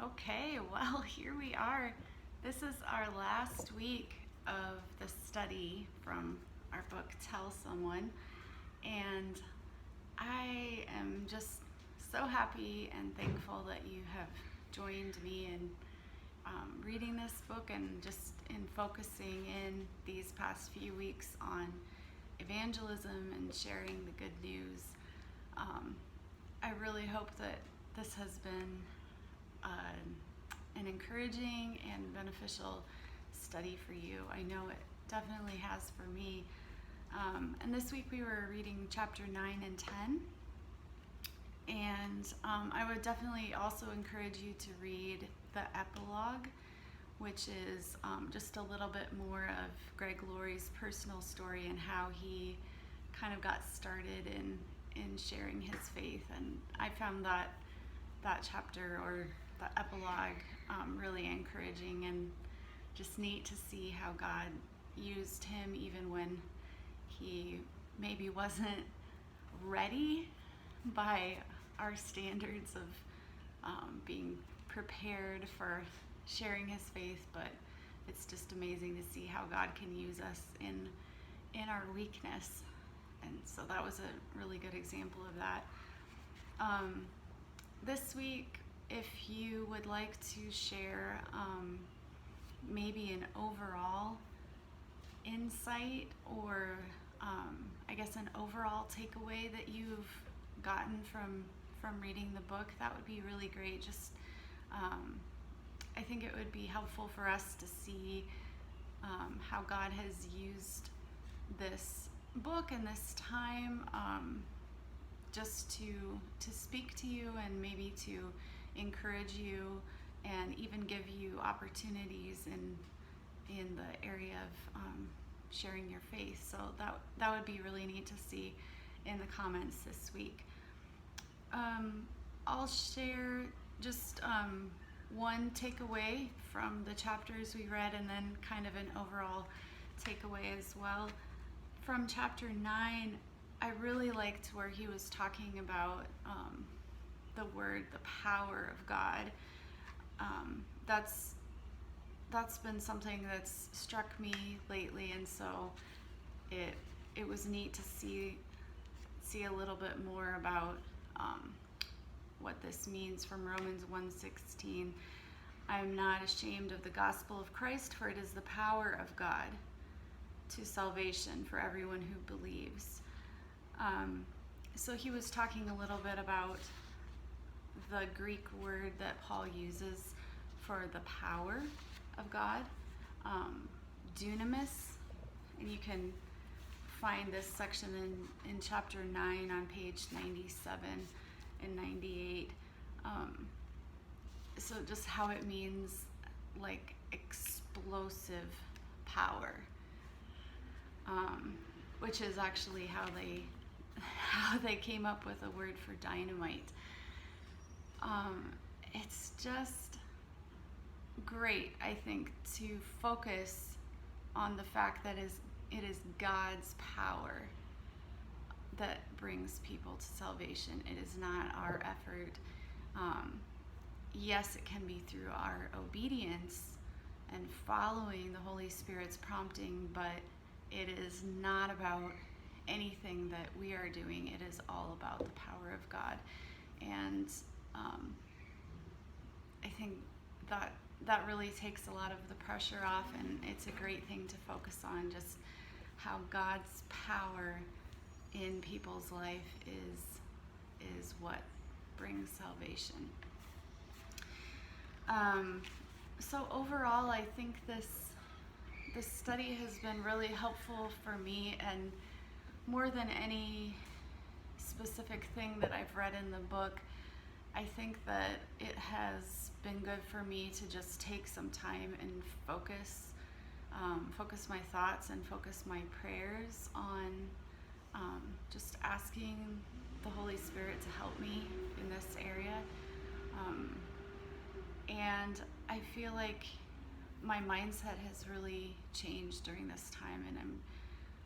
Okay, well, here we are. This is our last week of the study from our book, Tell Someone. And I am just so happy and thankful that you have joined me in reading this book and just in focusing in these past few weeks on evangelism and sharing the good news. I really hope that this has been an encouraging and beneficial study for you. I know it definitely has for me. And this week we were reading chapter 9 and 10. And I would definitely also encourage you to read the epilogue, which is just a little bit more of Greg Laurie's personal story and how he kind of got started in sharing his faith. And I found that chapter or the epilogue really encouraging and just neat to see how God used him even when he maybe wasn't ready by our standards of being prepared for sharing his faith, but it's just amazing to see how God can use us in our weakness. And so that was a really good example of that. This week, if you would like to share maybe an overall insight or I guess an overall takeaway that you've gotten from reading the book, that would be really great. Just I think it would be helpful for us to see how God has used this book and this time just to speak to you and maybe to encourage you and even give you opportunities in the area of sharing your faith. So that would be really neat to see in the comments this week. I'll share just one takeaway from the chapters we read and then kind of an overall takeaway as well. From chapter 9, I really liked where he was talking about the power of God. That's been something that's struck me lately, and so it was neat to see a little bit more about what this means from Romans 1:16. I am not ashamed of the gospel of Christ, for it is the power of God to salvation for everyone who believes. So he was talking a little bit about the Greek word that Paul uses for the power of God, dunamis, and you can find this section in chapter 9 on page 97 and 98. So just how it means like explosive power, which is actually how they came up with a word for dynamite. It's just great, I think, to focus on the fact that it is God's power that brings people to salvation. It is not our effort. Yes, it can be through our obedience and following the Holy Spirit's prompting, but it is not about anything that we are doing. It is all about the power of God. And I think that really takes a lot of the pressure off, and it's a great thing to focus on, just how God's power in people's life is what brings salvation. So overall, I think this study has been really helpful for me, and more than any specific thing that I've read in the book, I think that it has been good for me to just take some time and focus my thoughts and focus my prayers on just asking the Holy Spirit to help me in this area. And I feel like my mindset has really changed during this time, and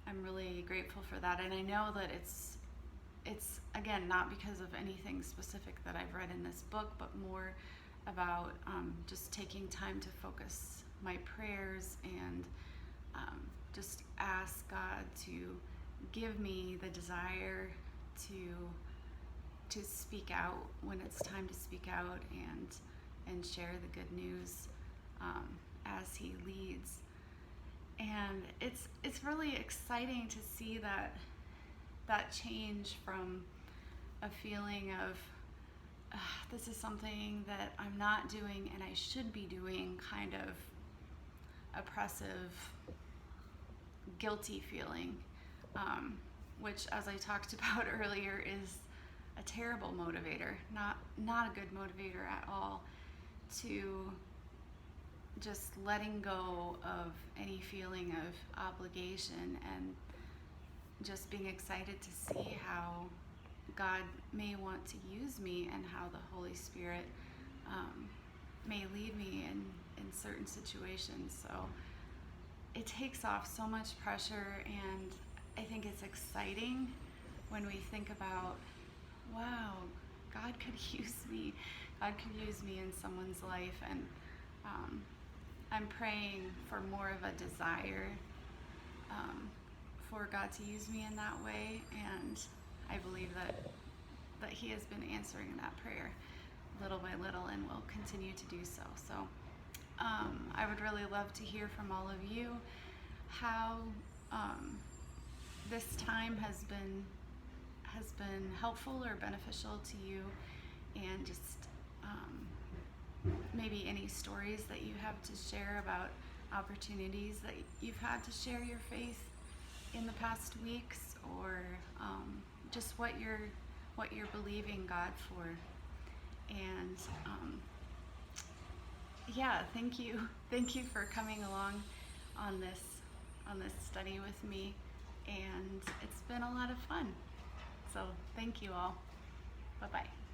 I'm really grateful for that. And I know that it's again not because of anything specific that I've read in this book, but more about just taking time to focus my prayers and just ask God to give me the desire to speak out when it's time to speak out and share the good news as He leads. And it's really exciting to see that change from a feeling of this is something that I'm not doing and I should be doing, kind of oppressive, guilty feeling, which, as I talked about earlier, is a terrible motivator, not a good motivator at all, to just letting go of any feeling of obligation and just being excited to see how God may want to use me and how the Holy Spirit may lead me in certain situations. So it takes off so much pressure, and I think it's exciting when we think about, wow, God could use me. God could use me in someone's life, and I'm praying for more of a desire for God to use me in that way, and I believe that He has been answering that prayer little by little and will continue to do so. So I would really love to hear from all of you how this time has been helpful or beneficial to you, and just maybe any stories that you have to share about opportunities that you've had to share your faith in the past weeks, or just what you're believing God for. And yeah, thank you for coming along on this study with me, and it's been a lot of fun. So thank you all. Bye-bye.